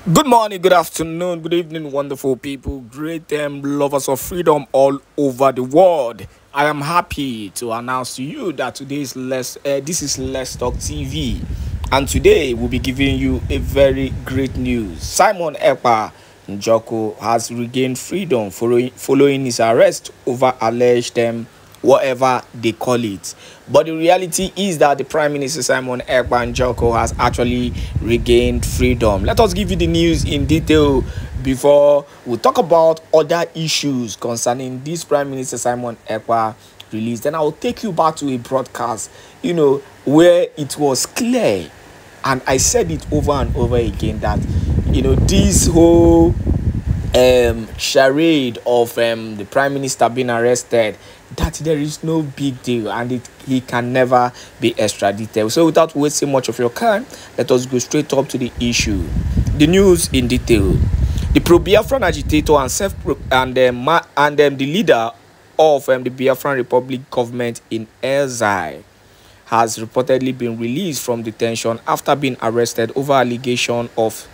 Good morning, good afternoon, good evening, wonderful people, great lovers of freedom all over the world. I am happy to announce to you that this is Let's Talk TV, and today we'll be giving you a very great news. Simon Èkpá Njoko has regained freedom following his arrest over alleged whatever they call it. But the reality is that the Prime Minister Simon Èkpá Njoko has actually regained freedom. Let us give you the news in detail before we talk about other issues concerning this Prime Minister Simon Èkpá release. Then I will take you back to a broadcast, where it was clear, and I said it over and over again, that this whole charade of the Prime Minister being arrested, that there is no big deal and he can never be extradited. So without wasting much of your time, let us go straight up to the issue. The news in detail. The pro-Biafran agitator and the leader of the Biafran Republic government in exile has reportedly been released from detention after being arrested over allegation of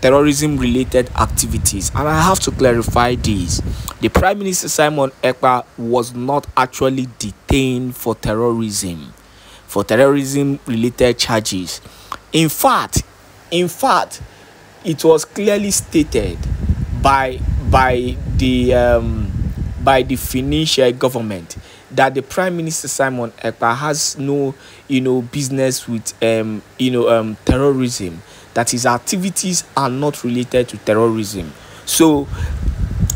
terrorism-related activities. And I have to clarify this. The Prime Minister Simon Èkpá was not actually detained for terrorism-related charges. In fact, it was clearly stated by the Finnish government that the Prime Minister Simon Èkpá has no business with terrorism, that his activities are not related to terrorism. So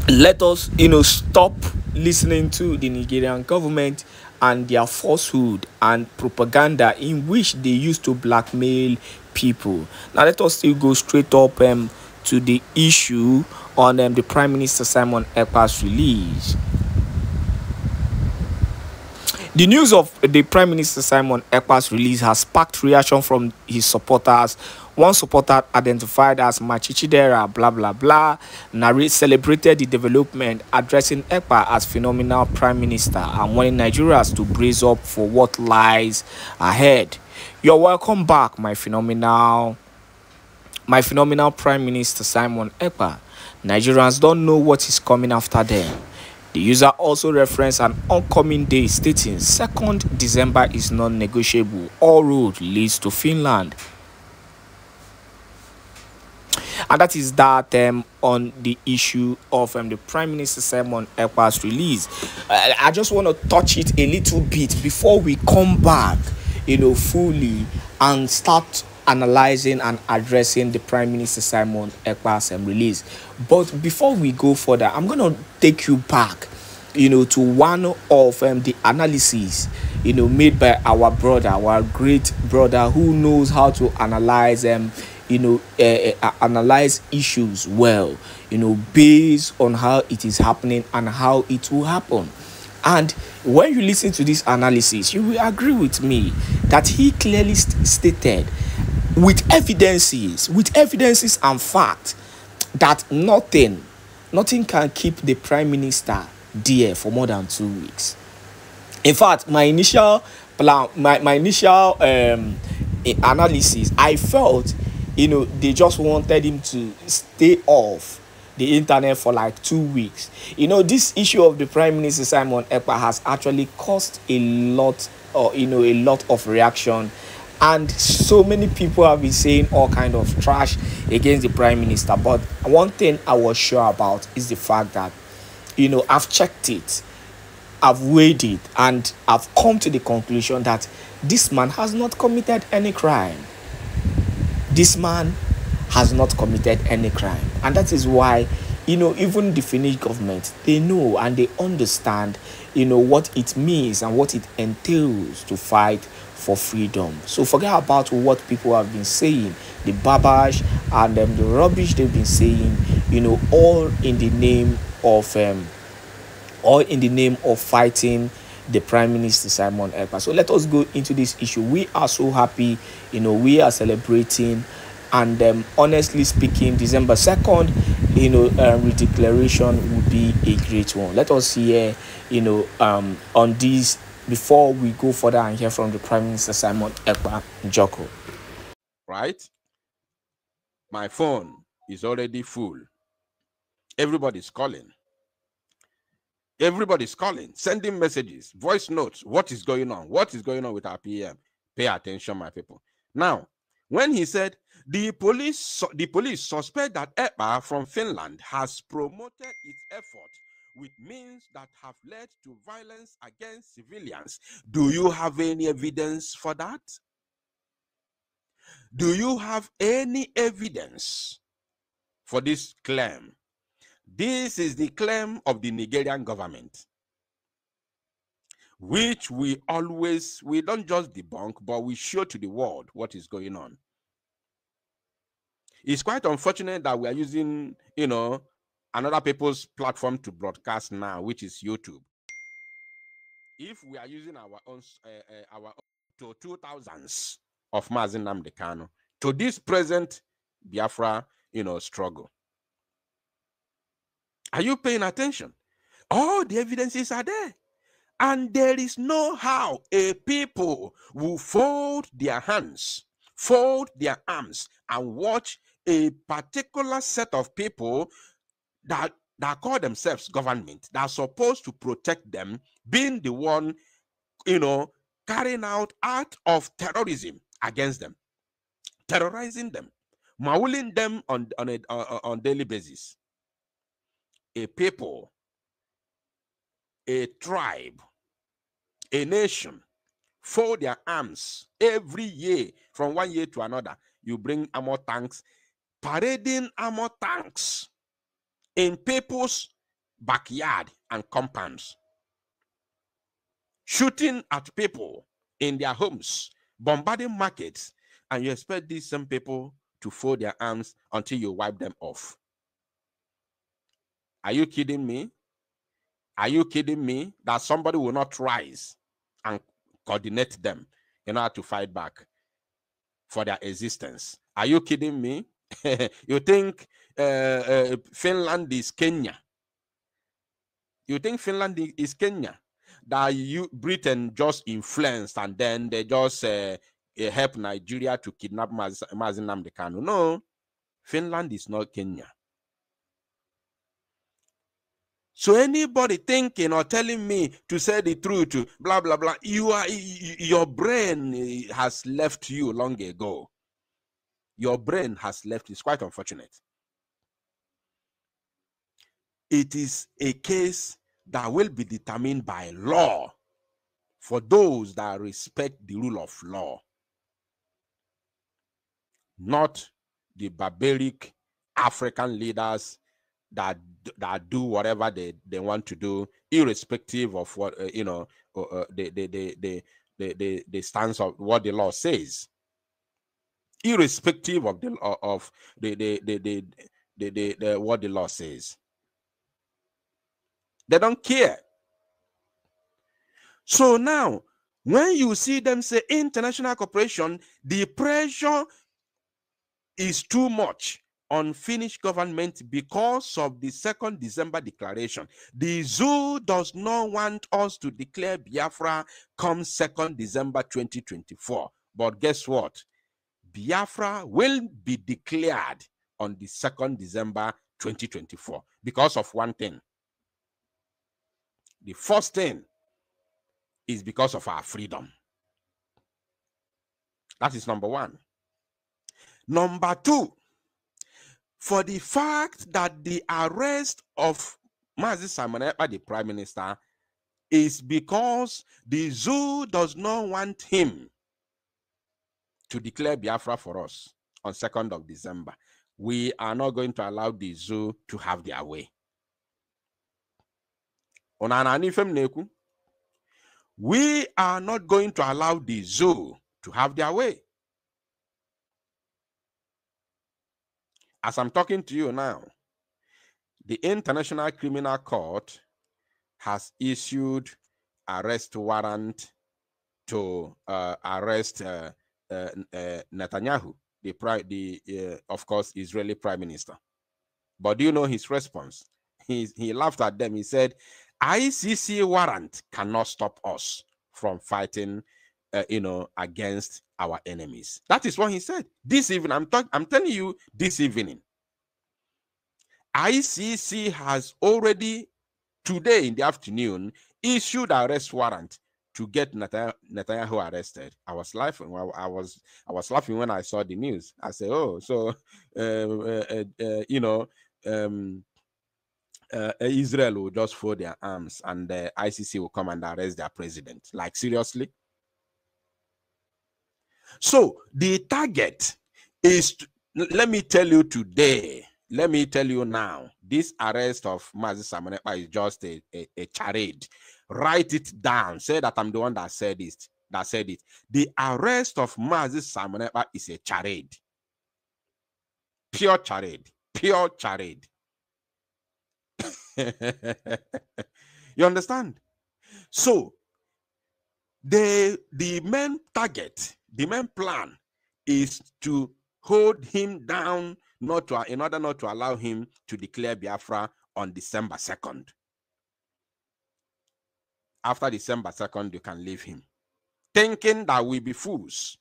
let us stop listening to the Nigerian government and their falsehood and propaganda in which they used to blackmail people. Now let us still go straight up to the issue on the Prime Minister Simon Èkpá's release. The news of the Prime Minister Simon Èkpá's release has sparked reaction from his supporters. One supporter, identified as Machichidera blah blah blah, celebrated the development, addressing Èkpá as phenomenal Prime Minister and wanting Nigerians to brace up for what lies ahead. You're welcome back, my phenomenal Prime Minister Simon Èkpá. Nigerians don't know what is coming after them. The user also referenced an oncoming day, stating 2nd December is non-negotiable. All road leads to Finland. And that is that on the issue of the Prime Minister Simon Èkpá's release. I just want to touch it a little bit before we come back, fully and start analyzing and addressing the Prime Minister Simon Èkpá's release. But before we go further, I'm going to take you back, to one of the analyses, made by our brother, our great brother, who knows how to analyze analyze issues well, based on how it is happening and how it will happen. And when you listen to this analysis, you will agree with me that he clearly stated with evidences and facts that nothing can keep the Prime Minister there for more than 2 weeks. In fact, my initial analysis, I felt they just wanted him to stay off the internet for like 2 weeks. This issue of the Prime Minister Simon Èkpá has actually caused a lot of reaction, and so many people have been saying all kind of trash against the Prime Minister. But one thing I was sure about is the fact that I've checked it, I've weighed it, and I've come to the conclusion that this man has not committed any crime. This man has not committed any crime. And that is why, even the Finnish government, they know and they understand, what it means and what it entails to fight for freedom. So forget about what people have been saying, the babash and the rubbish they've been saying, all in the name of fighting the Prime Minister Simon Èkpá. So let us go into this issue. We are so happy, we are celebrating, and honestly speaking, December 2nd, redeclaration would be a great one. Let us hear, on this before we go further and hear from the Prime Minister Simon Èkpá Njoko. Right? My phone is already full. Everybody's calling. Everybody's calling, sending messages, voice notes. What is going on? What is going on with our PM? Pay attention, my people. Now, when he said the police suspect that Èkpá from Finland has promoted its effort with means that have led to violence against civilians, do you have any evidence for that? Do you have any evidence for this claim? This is the claim of the Nigerian government, which we don't just debunk, but we show to the world what is going on. It's quite unfortunate that we are using, another people's platform to broadcast now, which is YouTube. If we are using our own to 2000s of Mazi Nnamdi Kanu to this present Biafra, struggle. Are you paying attention? All the evidences are there. And there is no how a people will fold their hands, fold their arms, and watch a particular set of people that call themselves government, that are supposed to protect them, being the one, carrying out act of terrorism against them, terrorizing them, mauling them on daily basis. A people, a tribe, a nation fold their arms every year from one year to another. You bring armor tanks, parading armor tanks in people's backyard and compounds, shooting at people in their homes, bombarding markets, and you expect these same people to fold their arms until you wipe them off. Are you kidding me? Are you kidding me that somebody will not rise and coordinate them in order to fight back for their existence? Are you kidding me? You think Finland is Kenya? You think Finland is Kenya? That Britain just influenced and then they just help Nigeria to kidnap Mazi Nnamdi Kanu? No, Finland is not Kenya. So anybody thinking or telling me to say the truth, blah, blah, blah, your brain has left you long ago. Your brain has left. It's quite unfortunate. It is a case that will be determined by law for those that respect the rule of law, not the barbaric African leaders that do whatever they want to do, irrespective of what the stance of what the law says, irrespective of what the law says. They don't care. So now, when you see them say international cooperation, the pressure is too much on Finnish government because of the 2nd December declaration. The zoo does not want us to declare Biafra come 2nd December 2024. But guess what? Biafra will be declared on the 2nd December 2024 because of one thing. The first thing is because of our freedom. That is number one. Number two, for the fact that the arrest of Mazi Simon Èkpá, the Prime Minister, is because the zoo does not want him to declare Biafra for us on 2nd of December. We are not going to allow the zoo to have their way. We are not going to allow the zoo to have their way. As I'm talking to you now, the International Criminal Court has issued arrest warrant to arrest Netanyahu, of course, Israeli Prime Minister. But do you know his response? He laughed at them. He said, ICC warrant cannot stop us from fighting, against our enemies. That is what he said this evening. I'm telling you, this evening. ICC has already, today in the afternoon, issued an arrest warrant to get Netanyahu arrested. I was laughing. I was laughing when I saw the news. I said, "Oh, so Israel will just fold their arms and the ICC will come and arrest their president." Like, seriously? So the target is, let me tell you today, let me tell you now, this arrest of Mazi Simon Ekpa is just a charade. Write it down. Say that I'm the one that said it. The arrest of Mazi Simon Ekpa is a charade. Pure charade. Pure charade. You understand? So the main target, the main plan is to hold him down, in order not to allow him to declare Biafra on December 2nd. After December 2nd, you can leave him. Thinking that we be fools.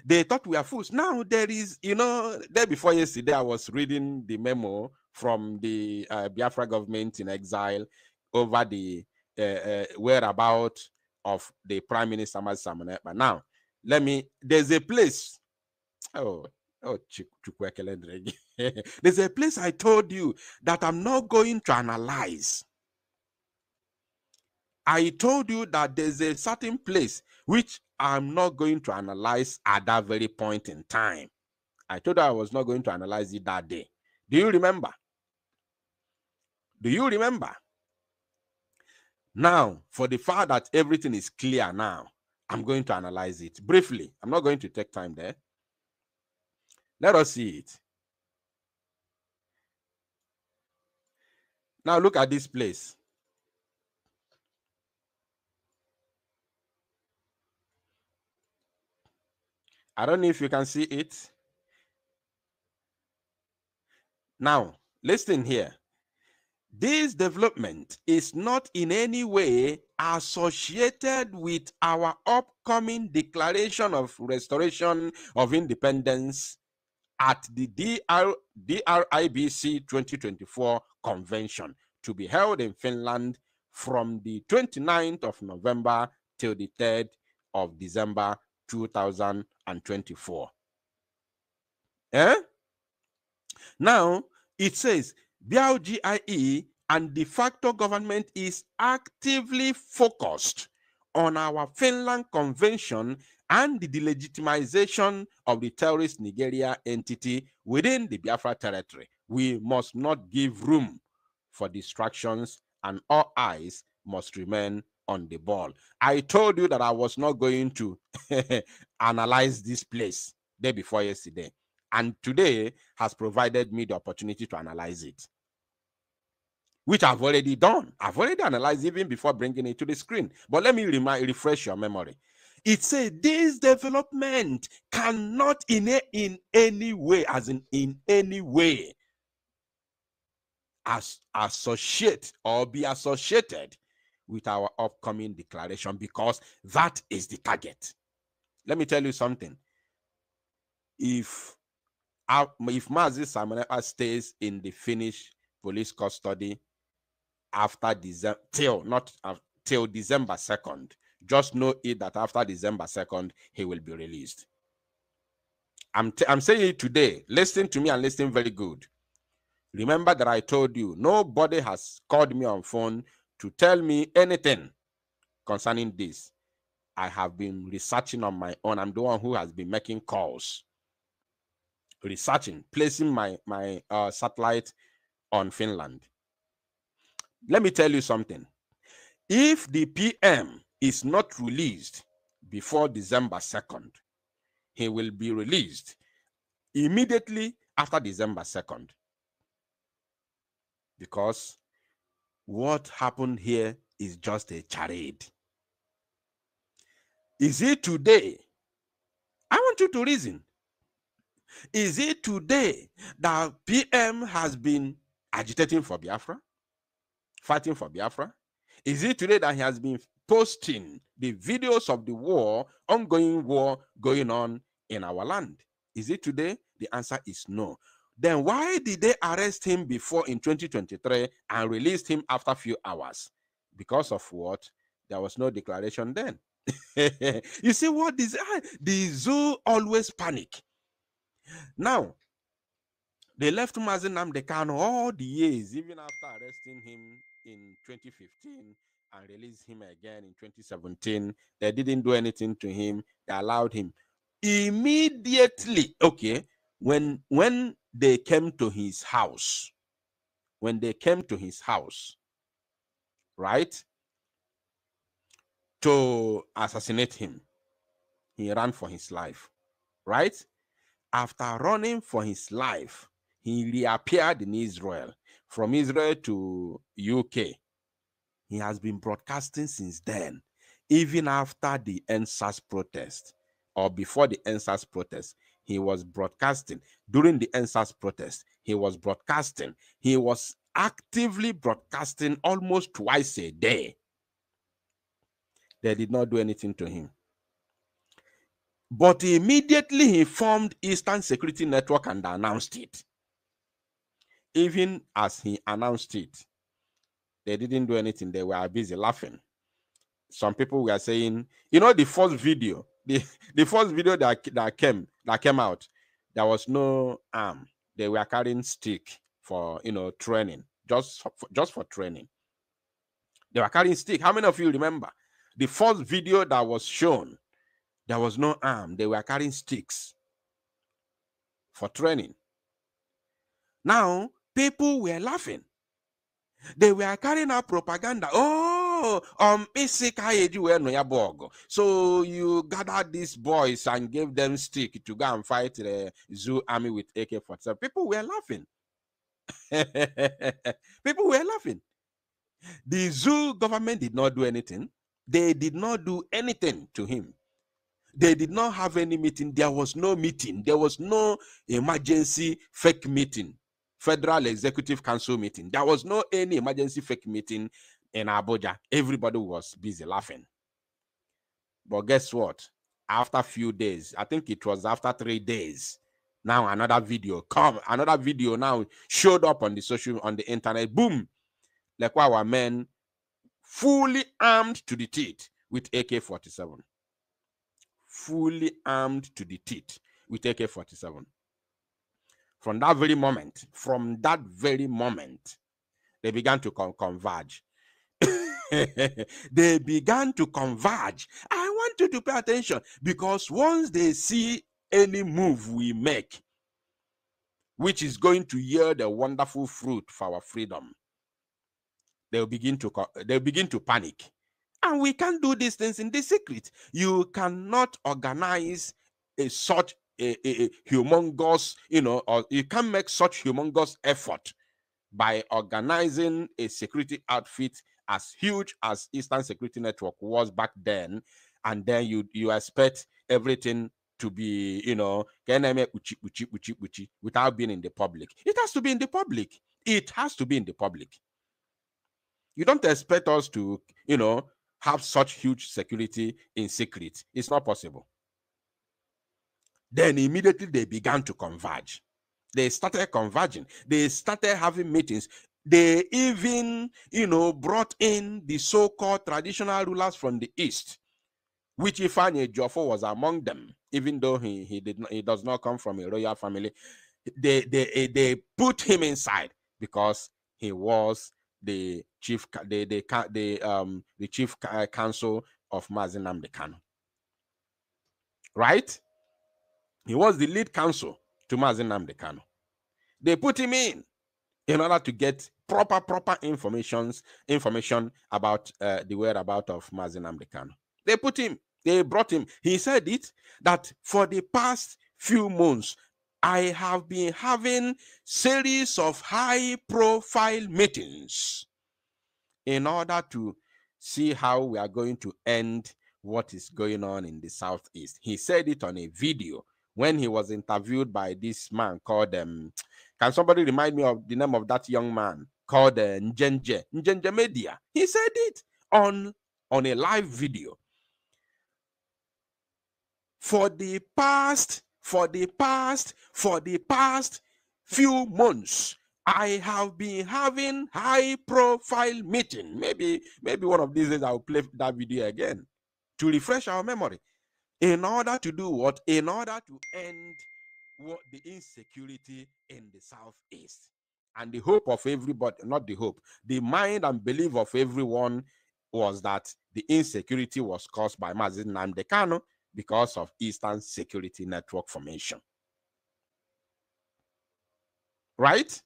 They thought we are fools. Now there is, day before yesterday, I was reading the memo from the Biafra government in exile over the whereabouts of the Prime Minister Mazi Simon Ekpa. Now, there's a place. There's a place I told you that I'm not going to analyze. I told you that there's a certain place which I'm not going to analyze at that very point in time. I told you I was not going to analyze it that day. Do you remember? Do you remember? Now, for the fact that everything is clear now, I'm going to analyze it briefly. I'm not going to take time there. Let us see it. Now look at this place. I don't know if you can see it. Now, listen here. This development is not in any way associated with our upcoming Declaration of Restoration of Independence at the DRIBC 2024 convention to be held in Finland from the 29th of November till the 3rd of December 2024. Now, it says, BLGIE and de facto government is actively focused on our Finland Convention and the delegitimization of the terrorist Nigeria entity within the Biafra territory. We must not give room for distractions and all eyes must remain on the ball. I told you that I was not going to analyze this place day before yesterday. And today has provided me the opportunity to analyze it, which I've already done. I've already analyzed even before bringing it to the screen. But let me refresh your memory. It says this development cannot in any way, as in any way, associate or be associated with our upcoming declaration, because that is the target. Let me tell you something. If Mazi Simon Ekpa stays in the Finnish police custody after December, till December 2nd, just know it that after December 2nd, he will be released. I'm saying it today. Listen to me and listen very good. Remember that I told you, nobody has called me on phone to tell me anything concerning this. I have been researching on my own. I'm the one who has been making calls, researching, placing my satellite on Finland. Let me tell you something. If the PM is not released before December 2nd, he will be released immediately after December 2nd. Because what happened here is just a charade. Is it today? I want you to reason. Is it today that PM has been agitating for Biafra? Fighting for Biafra? Is it today that he has been posting the videos of the war, ongoing war going on in our land? Is it today? The answer is no. Then why did they arrest him before in 2023 and released him after a few hours? Because of what? There was no declaration then. You see what this the zoo always panic. Now, they left Mazi Nnamdi Kanu all the years, even after arresting him in 2015 and released him again in 2017. They didn't do anything to him. They allowed him immediately. Okay, when they came to his house, right, to assassinate him, he ran for his life, right? After running for his life, he reappeared in Israel. From Israel to UK, he has been broadcasting since then, even after the NSAS protest or before the NSAS protest. He was broadcasting. During the NSAS protest, he was broadcasting. He was actively broadcasting almost twice a day. They did not do anything to him. But immediately he formed Eastern Security Network and announced it. Even as he announced it, they didn't do anything. They were busy laughing. Some people were saying, you know, the first video, the first video that came out, there was no arm. They were carrying stick for, you know, training, just for training. They were carrying stick. How many of you remember the first video that was shown? There was no arm. They were carrying sticks for training. Now, people were laughing. They were carrying out propaganda. Oh, so you gathered these boys and gave them stick to go and fight the zoo army with AK-47. People were laughing. People were laughing. The zoo government did not do anything. They did not do anything to him. They did not have any meeting. There was no meeting. There was no emergency fake meeting. Federal Executive Council meeting. There was no any emergency fake meeting in Abuja. Everybody was busy laughing. But guess what? After a few days, I think it was after 3 days, now another video now showed up on the internet. Boom! Like our men fully armed to the teeth with AK-47. Fully armed to the teeth with AK-47. From that very moment, they began to converge. They began to converge. I want you to pay attention, because once they see any move we make, which is going to yield a wonderful fruit for our freedom, they'll begin to panic. And we can't do these things in the secret. You cannot organize such a humongous, or you can't make such humongous effort by organizing a security outfit as huge as Eastern Security Network was back then, and then you expect everything to be, without being in the public. It has to be in the public. It has to be in the public. You don't expect us to, have such huge security in secret. It's not possible. Then immediately they began to converge. They started converging. They started having meetings. They even, brought in the so-called traditional rulers from the East, which Ifeanyi Ejiofor was among them, even though he does not come from a royal family. They put him inside because he was the chief counsel of Mazi Nnamdi Kanu. Right? He was the lead counsel to Mazi Nnamdi Kanu. They put him in order to get proper information about the whereabouts of Mazi Nnamdi Kanu. They brought him. He said it, that for the past few months, I have been having series of high-profile meetings in order to see how we are going to end what is going on in the Southeast. He said it on a video when he was interviewed by this man called, can somebody remind me of the name of that young man called Njenje Media? He said it on a live video. For the past few months, I have been having high-profile meeting. Maybe one of these days I'll play that video again to refresh our memory. In order to do what? In order to end what the insecurity in the Southeast. And the hope of everybody, not the hope, the mind and belief of everyone was that the insecurity was caused by Mazi Nnamdi Kanu because of Eastern Security Network formation. Right?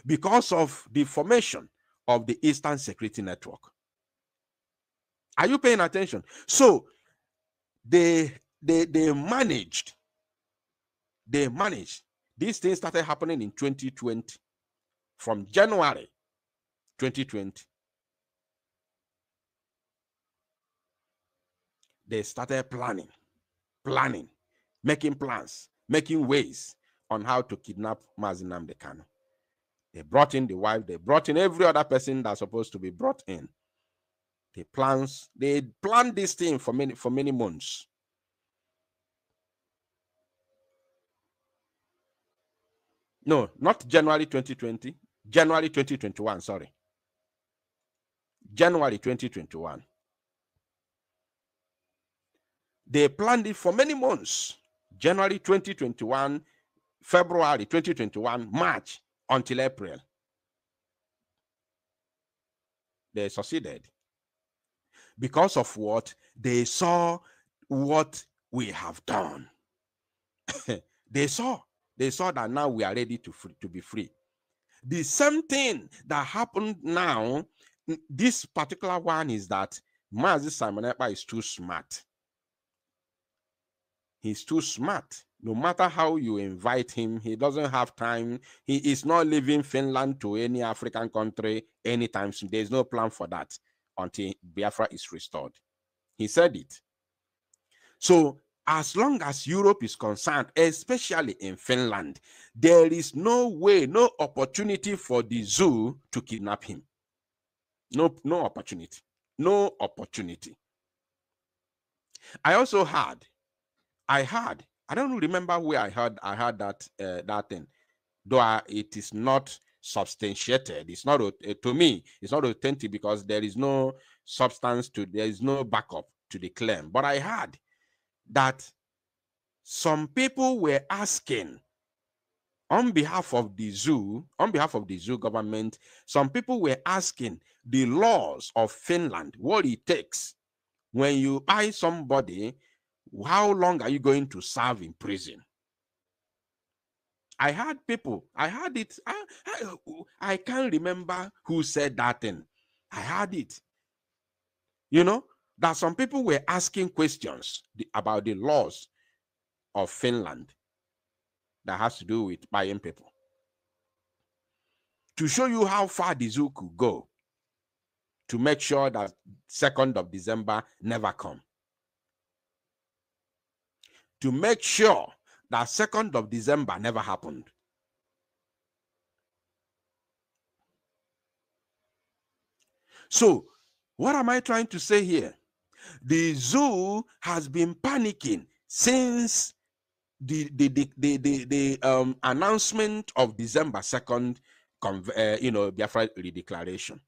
Because of the formation of the Eastern Security Network. Are you paying attention? So they managed. These things started happening in 2020. From January 2020, they started planning, making plans, making ways on how to kidnap Mazi Nnamdi Kanu. They brought in the wife, they brought in every other person that's supposed to be brought in. They planned this thing for many months. No, not January 2020, January 2021, sorry. January 2021. They planned it for many months. January 2021, February 2021, March, until April. They succeeded. Because of what? They saw what we have done. They saw that now we are ready to be free. The same thing that happened now, this particular one, is that Mazi Simon Ekpá is too smart. He's too smart. No matter how you invite him, he doesn't have time. He is not leaving Finland to any African country anytime soon. There's no plan for that until Biafra is restored. He said it. So as long as Europe is concerned, especially in Finland, there is no way, no opportunity for the zoo to kidnap him. No opportunity. No opportunity. I also heard, I don't remember where I heard that that thing, though it is not substantiated. It's not, to me, it's not authentic because there is no substance to, there is no backup to the claim. But I heard that some people were asking on behalf of the zoo government, some people were asking the laws of Finland, what it takes when you buy somebody, how long are you going to serve in prison? I heard people, I heard it, I can't remember who said that thing. I heard it. You know, that some people were asking questions about the laws of Finland that has to do with buying people. To show you how far the zoo could go to make sure that 2nd of December never come. To make sure that 2nd of December never happened. So, what am I trying to say here? The zoo has been panicking since the announcement of December 2nd, Biafra redeclaration.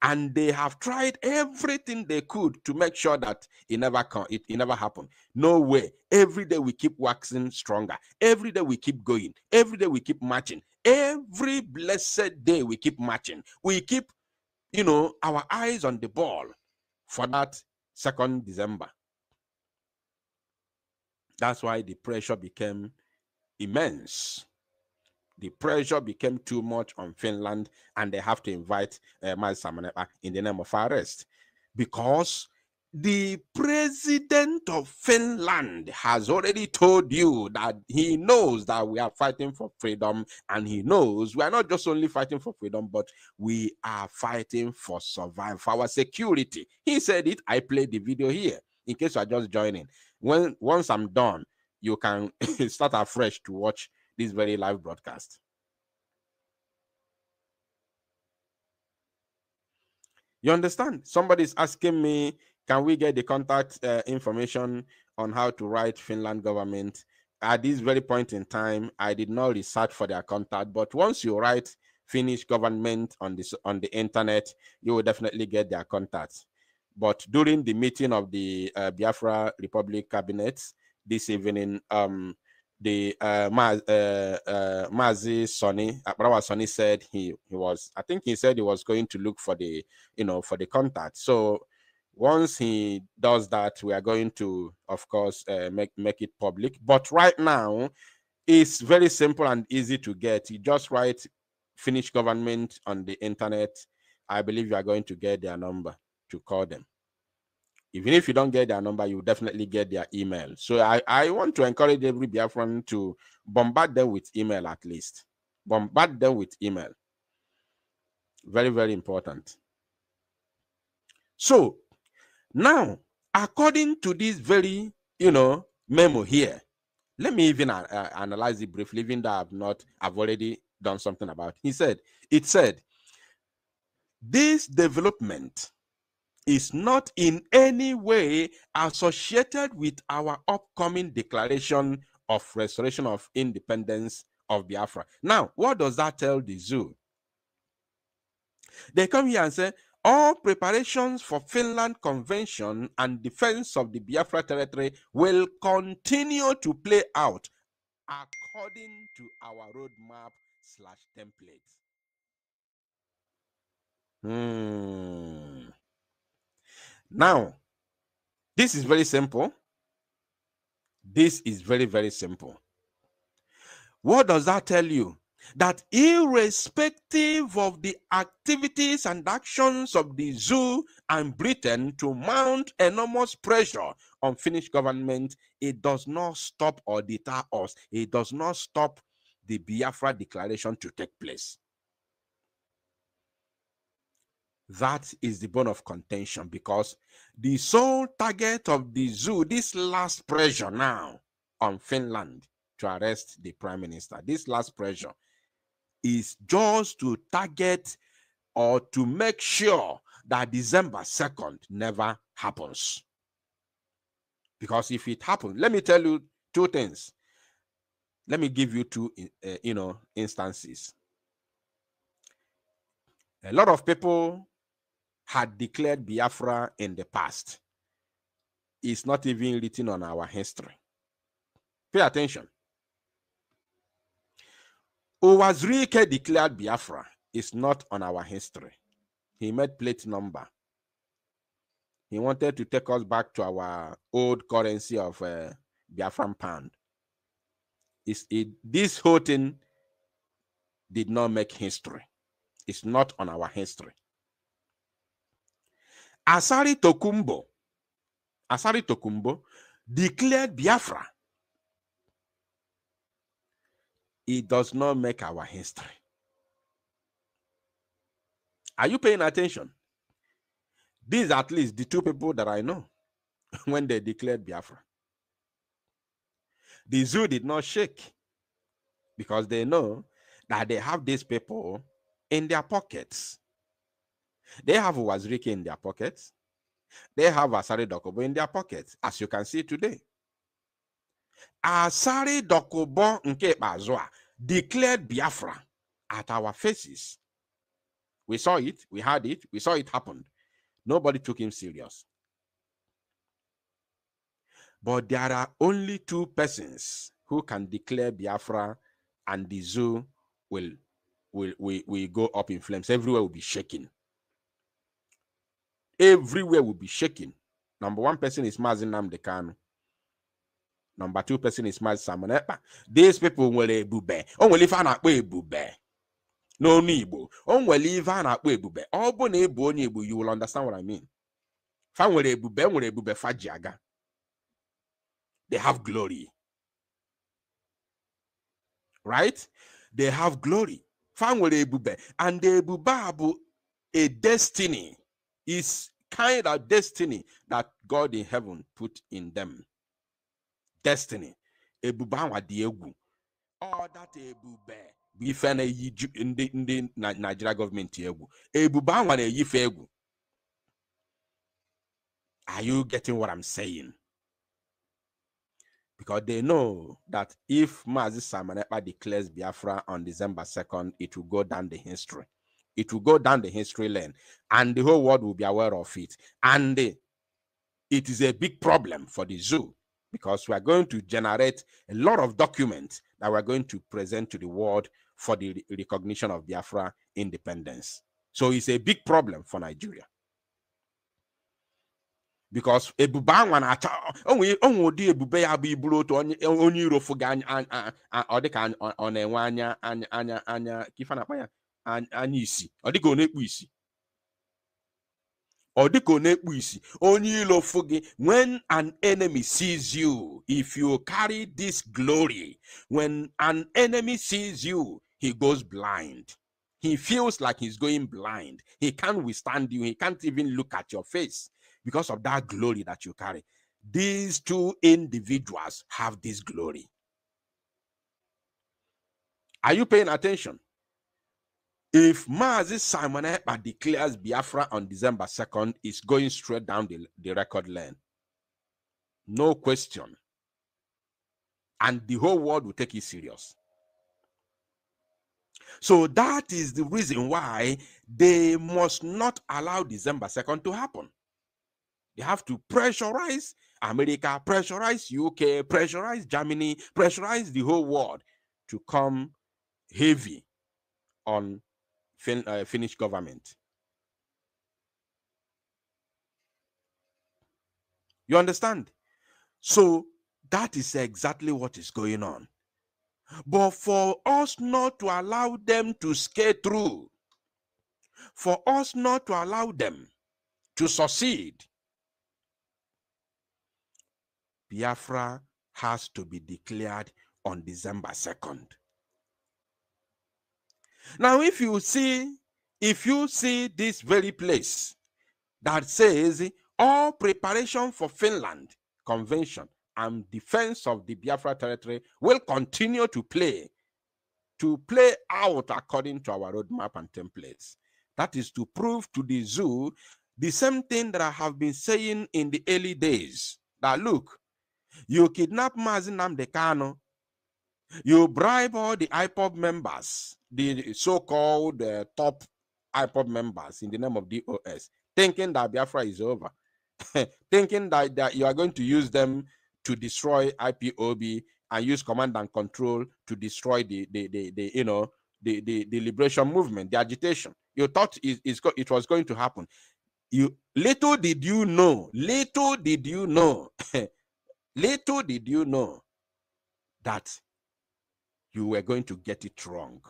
And they have tried everything they could to make sure that it never happened. No way. Every day we keep waxing stronger. Every day we keep going. Every day we keep marching. Every blessed day we keep marching. We keep, our eyes on the ball for that 2nd December. That's why the pressure became immense. The pressure became too much on Finland, and they have to invite Mazi Simon Ekpá in the name of arrest, because the president of Finland has already told you that he knows that we are fighting for freedom, and he knows we are not just only fighting for freedom, but we are fighting for survival, for our security. He said it. I played the video here in case you are just joining. Once I'm done, you can start afresh to watch this very live broadcast. You understand? Somebody's asking me, can we get the contact information on how to write Finland government at this very point in time, I did not research for their contact, but once you write Finnish government on the internet, you will definitely get their contacts. But during the meeting of the Biafra Republic cabinet this evening, the Mazi Sonny, Abrawa Sonny said he said he was going to look for the, for the contact. So once he does that, we are going to, of course, make it public. But right now, it's very simple and easy to get. You just write Finnish government on the internet. I believe you are going to get their number to call them. Even if you don't get their number, you definitely get their email. So I want to encourage every Biafran to bombard them with email at least. Bombard them with email. Very, very important. So now, according to this very, memo here, let me even analyze it briefly, even though I've already done something about it. It said, this development is not in any way associated with our upcoming declaration of restoration of independence of Biafra. Now, what does that tell the zoo? They come here and say, all preparations for Finland Convention and defense of the Biafra territory will continue to play out according to our roadmap/template. Now, this is very simple. This is very, very simple. What does that tell you? That irrespective of the activities and actions of the zoo and Britain to mount enormous pressure on Finnish government, it does not stop or deter us. It does not stop the Biafra declaration to take place. That is the bone of contention, because the sole target of the zoo, this last pressure now on Finland to arrest the prime minister, this last pressure is just to target or to make sure that December 2nd never happens. Because if it happens, let me tell you two things. Let me give you two, instances. A lot of people had declared Biafra in the past. It's not even written on our history. Pay attention. Uwazirike declared Biafra. It's not on our history. He made plate number. He wanted to take us back to our old currency of Biafran pound. This whole thing did not make history. It's not on our history. Asari Tokumbo declared Biafra. It does not make our history. Are you paying attention? These are at least the two people that I know when they declared Biafra. The zoo did not shake because they know that they have these people in their pockets. They have Uwazirike in their pockets. They have Asari Dokubo in their pockets, as you can see today. Asari Dokubo nke Èkpá declared Biafra at our faces. We saw it, we heard it, we saw it happen. Nobody took him serious. But there are only two persons who can declare Biafra, and the zoo will go up in flames. Everywhere will be shaking. Everywhere will be shaking. Number one person is Mazi Nnamdi Kanu. Number two person is Mazi Simon Ekpa. These people will ebube. Only if I na ebube. No Igbo. Only if I na ebube. Obo na ebu onye Igbo, you will understand what I mean. Fa nwere ebube fajiaga. They have glory. Right? They have glory. Fa nwere ebube. And the ebube abu a destiny. Is kind of destiny that God in heaven put in them. Destiny. Ebube anwa di egwu. All that ebube bụ ife na eyi ndị Nigeria government egwu. Ebube anwa na eyife egwu. Are you getting what I'm saying? Because they know that if Mazi Simon Ekpa declares Biafra on December 2nd, it will go down the history. It will go down the history lane, and the whole world will be aware of it. And it is a big problem for the zoo, because we are going to generate a lot of documents that we're going to present to the world for the recognition of Biafra independence. So it's a big problem for Nigeria. Because ebuba nwa na-acha onwe odi ebube ya bụ iburu otu onye iro fụga ọ dịka ọ na-enwe anya kifa na-akpa ya anya isi, ọ dịka ọ na-ekpu isi, ọ dịka ọ na-ekpu isi. Onye iro fụgị, when an enemy sees you, if you carry this glory, when an enemy sees you, he goes blind. He feels like he's going blind. He can't withstand you. He can't even look at your face, because of that glory that you carry. These two individuals have this glory. Are you paying attention? If Mazi Simon Ekpa declares Biafra on December 2nd, it's going straight down the record lane. No question. And the whole world will take it serious. So that is the reason why they must not allow December 2nd to happen. They have to pressurize America, pressurize UK, pressurize Germany, pressurize the whole world to come heavy on Finnish government. You understand? So that is exactly what is going on. But for us not to allow them to skate through, for us not to allow them to succeed, Biafra has to be declared on December 2nd. Now, if you see this very place that says all preparation for Finland Convention and defense of the Biafra territory will continue to play out according to our roadmap and templates. That is to prove to the zoo the same thing that I have been saying in the early days, that look, you kidnap Mazi Nnamdi Kanu, you bribe all the IPOB members, the so-called top IPOB members in the name of DOS, thinking that Biafra is over, thinking that you are going to use them to destroy IPOB and use command and control to destroy the liberation movement, the agitation. You thought it was going to happen. Little did you know that you were going to get it wrong.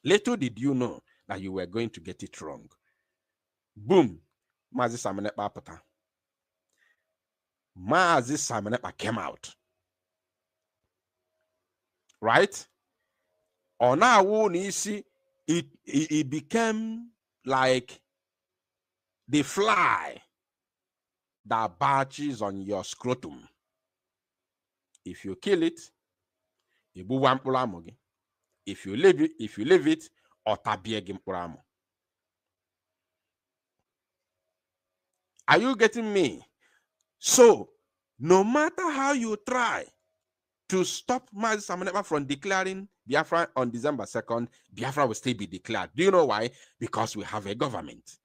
Little did you know that you were going to get it wrong. Boom. Mazi Simon Ekpa apụta. Mazi Simon Ekpa came out. Right? On our n'isi, it became like the fly that barges on your scrotum. If you kill it, if you leave it, are you getting me? So, no matter how you try to stop Mazi Simon Ekpa from declaring Biafra on December 2nd, Biafra will still be declared. Do you know why? Because we have a government.